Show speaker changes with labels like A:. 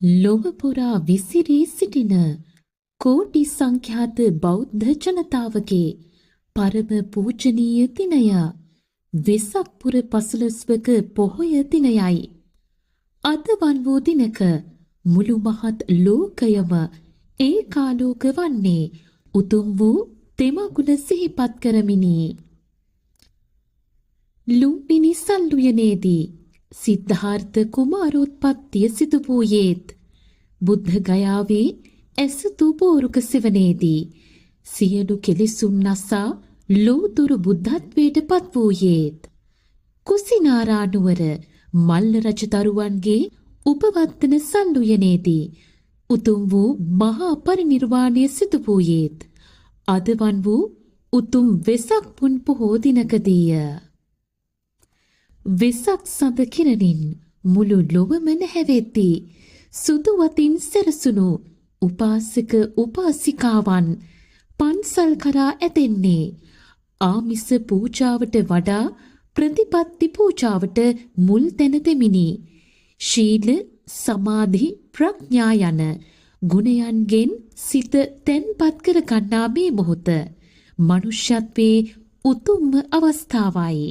A: ලොව පුරා විසිරී සිටින කෝටි සංඛ්‍යාත බෞද්ධ ජනතාවගේ පරම පූජනීය දිනය වෙසක් පුර පසළොස්වක පොහොය දිනයයි. අද වන් වූ දිනක මුළු මහත් ලෝකයම ඒකාලෝක වන්නේ උතුම් වූ තෙමගුණ සිහිපත් කරමිනි. ලුම්බිනි සල්ුයනේදී සිද්ධාර්ථ කුමාරෝත්පත්තිය සිදු වූයේත් බුද්ධ ගයාවේ ඇසතු බෝරුක සෙවණේදී සියලු කෙලෙසුන් නසා ලෝතුරු බුද්ධත්වයට පත් වූයේත් කුසිනාරා නුවර මල්ල රජදරුවන්ගේ උපවත්තන සල්ුයනේදී උතුම් වූ මහා පරිනිර්වාණය සිදු වූයේත් අද වන් වූ උතුම් වෙසක් පුන් පොහෝ දිනකදීය. වෙසක් සඳ කිරණින් මුළු ලොවම නැහැවෙද්දී සුදු වතින් සැරසුණු උපාසක උපාසිකාවන් පන්සල් කරා ඇතෙන්නේ ආමිස පූජාවට වඩා ප්‍රතිපත්ති පූජාවට මුල් තැන දෙමිනි. ශීල සමාධි ප්‍රඥා යන ගුණයන්ගෙන් සිත තැන්පත් කර ගන්නා මේ මොහොත මනුෂ්‍යත්වයේ උතුම්ම අවස්ථාවයි.